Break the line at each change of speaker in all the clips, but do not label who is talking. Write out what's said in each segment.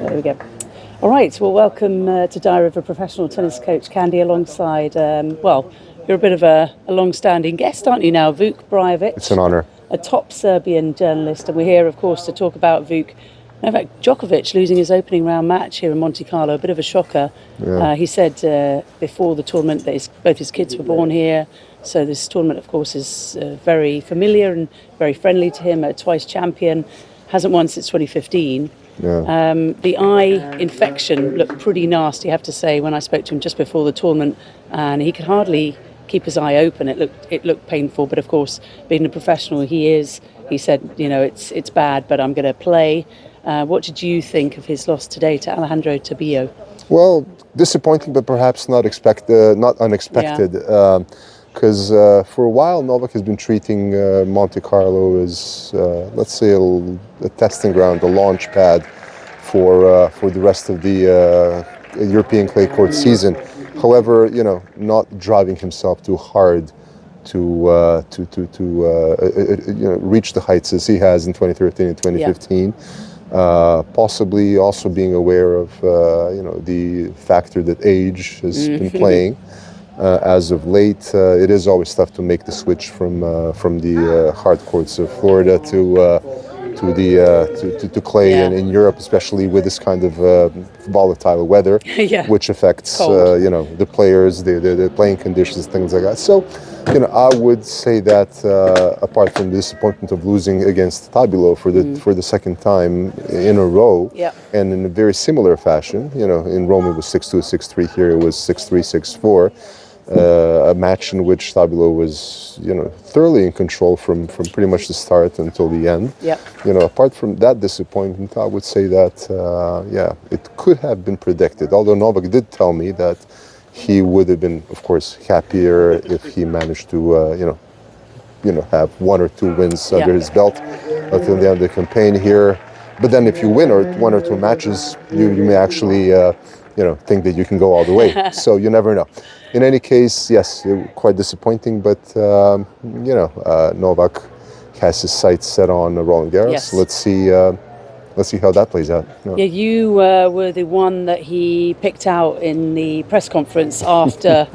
There we go. All right, well, welcome to Diary of a Professional Tennis Coach, Candy, alongside, you're a bit of a long-standing guest, aren't you now, Vuk Brajovic?
It's an honor.
A top Serbian journalist, and we're here, of course, to talk about Novak Djokovic losing his opening round match here in Monte Carlo, a bit of a shocker.
Yeah.
He said before the tournament that both his kids were born here, so this tournament, of course, is very familiar and very friendly to him, a twice champion, hasn't won since 2015.
Yeah.
The eye infection looked pretty nasty, I have to say, when I spoke to him just before the tournament, and he could hardly keep his eye open. It looked painful, but of course, being the professional he is, he said, it's bad, but I'm going to play. What did you think of his loss today to Alejandro Tabilo?
Well, disappointing, but perhaps not unexpected. Because for a while, Novak has been treating Monte Carlo as, let's say, a testing ground, a launch pad for the rest of the European clay court season. However, not driving himself too hard to reach the heights as he has in 2013 and 2015. Yeah. Possibly also being aware of the factor that age has been playing. As of late, it is always tough to make the switch from the hard courts of Florida to clay in Europe, especially with this kind of volatile weather, which affects the players, the playing conditions, things like that. So, I would say that apart from the disappointment of losing against Tabilo for the second time in a row, and in a very similar fashion, in Rome it was 6-2, 6-3. Here it was 6-3, 6-4. A match in which Tabilo was, thoroughly in control from pretty much the start until the end. Apart from that disappointment, I would say that, it could have been predicted. Although Novak did tell me that he would have been, of course, happier if he managed to, have one or two wins under his belt until the end of the campaign here. But then if you win one or two matches, you may actually, think that you can go all the way. So you never know. In any case, yes, quite disappointing, but, Novak has his sights set on Roland Garros.
Yes.
Let's see how that plays out.
Yeah, you were the one that he picked out in the press conference after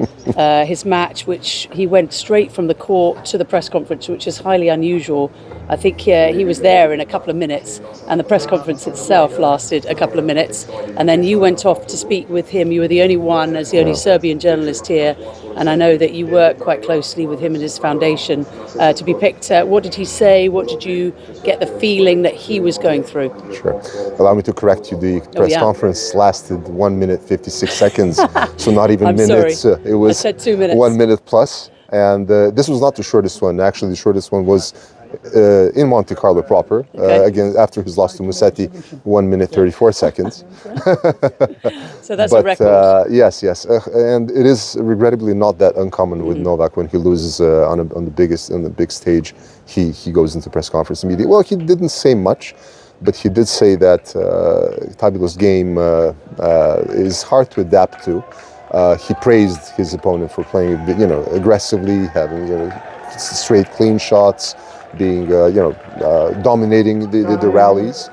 his match, which he went straight from the court to the press conference, which is highly unusual. I think he was there in a couple of minutes, and the press conference itself lasted a couple of minutes. And then you went off to speak with him. You were the only one, as the only Serbian journalist here. And I know that you work quite closely with him and his foundation to be picked. What did he say? What did you get the feeling that he was going through?
Sure. Allow me to correct you. The press conference lasted 1 minute 56 seconds. So not even minutes.
Sorry.
It was
I said 2 minutes.
1 minute plus. And this was not the shortest one. Actually, the shortest one was in Monte Carlo proper, again after his loss to Musetti, 1 minute 34 seconds.
So that's a record.
Yes, and it is regrettably not that uncommon with Novak. When he loses on the big stage, he goes into press conference immediately. Well, he didn't say much, but he did say that Tabilo's game is hard to adapt to. He praised his opponent for playing, aggressively, having straight, clean shots, being, dominating the rallies.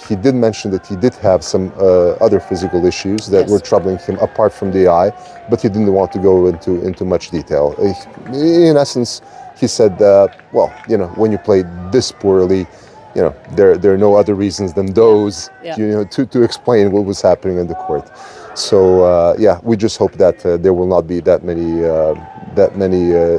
He did mention that he did have some other physical issues that were troubling him apart from the eye, but he didn't want to go into much detail. In essence, he said, when you play this poorly, there are no other reasons than those, to explain what was happening in the court. So we just hope that there will not be that many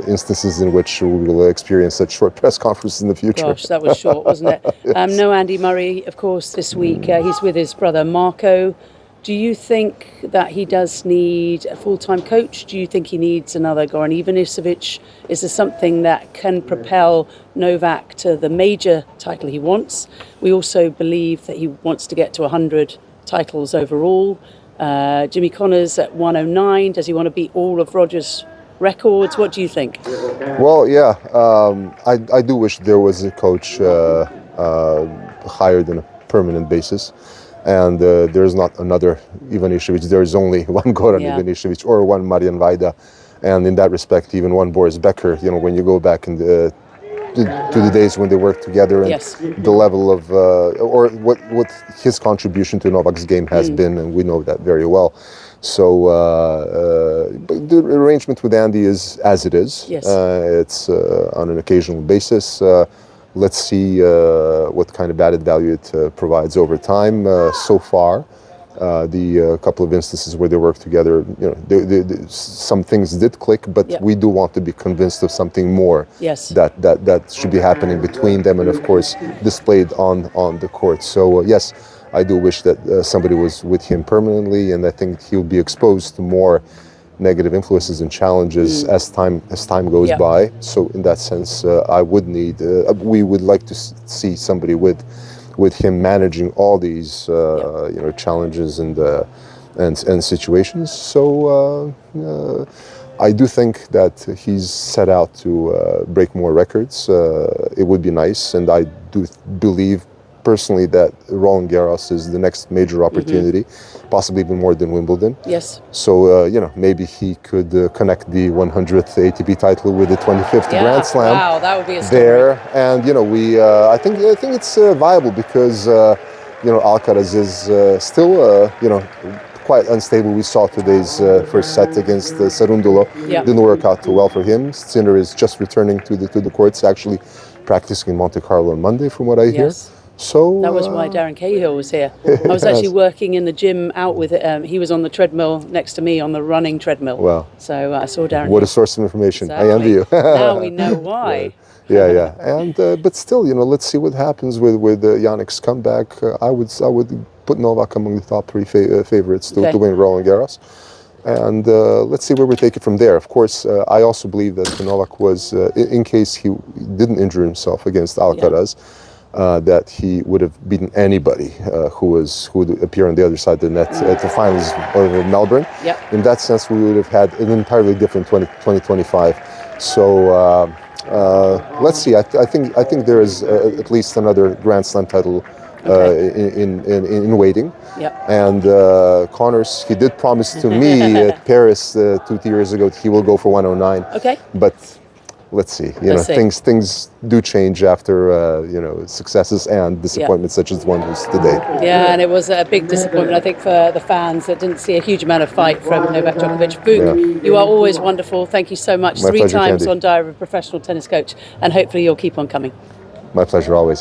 instances in which we will experience such short press conferences in the future.
Gosh, that was short, wasn't it?
Yes.
No Andy Murray, of course, this week. He's with his brother Marco. Do you think that he does need a full-time coach? Do you think he needs another Goran Ivanisevic? Is there something that can propel Novak to the major title he wants? We also believe that he wants to get to 100 titles overall. Jimmy Connors at 109. Does he want to beat all of Roger's records? What do you think?
Well, I do wish there was a coach hired on a permanent basis. And there's not another Ivanisevic. There's only one Goran Ivanisevic or one Marian Vajda. And in that respect, even one Boris Becker. When you go back in the to the days when they worked together, and
yes.
the level of or what his contribution to Novak's game has been, and we know that very well. So but the arrangement with Andy is as it is.
Yes.
It's on an occasional basis. Let's see what kind of added value it provides over time. So far, the couple of instances where they work together, some things did click, but we do want to be convinced of something more.
Yes.
That should be happening between them, and of course displayed on the court. So yes, I do wish that somebody was with him permanently, and I think he'll be exposed to more negative influences and challenges as time goes by. So in that sense, I would need. We would like to see somebody with him managing all these challenges and situations. So I do think that he's set out to break more records. It would be nice, and I do believe personally that Roland Garros is the next major opportunity, possibly even more than Wimbledon.
Yes.
So maybe he could connect the 100th ATP title with the 25th Grand Slam.
Wow, that would be a story.
There, and I think it's viable because Alcaraz is still quite unstable. We saw today's first set against Cerundolo. Didn't work out too well for him. Sinner is just returning to the courts, actually practicing in Monte Carlo on Monday, from what I hear. So
that was why Darren Cahill was here. I was actually working in the gym out with it. He was on the treadmill next to me on the running treadmill.
Wow.
So I saw Darren.
What a source of information.
Exactly.
I envy you.
Now we know why.
Yeah. And but still, let's see what happens with Jannik's comeback. I would put Novak among the top three favorites to win Roland Garros. And let's see where we take it from there. Of course, I also believe that Novak was, in case he didn't injure himself against Alcaraz, that he would have beaten anybody who would appear on the other side of the net at the finals of Melbourne. In that sense, we would have had an entirely different 2025. So let's see. I think there is at least another Grand Slam title in waiting. And Connors, he did promise to me at Paris 2 years ago that he will go for 109. But let's see. Things do change after successes and disappointments such as the one was today.
Yeah, and it was a big disappointment, I think, for the fans that didn't see a huge amount of fight from Novak Djokovic. Vuk, you are always wonderful. Thank you so much.
My
3
pleasure,
times
Candy.
on Diary of a Professional Tennis Coach, and hopefully you'll keep on coming.
My pleasure always.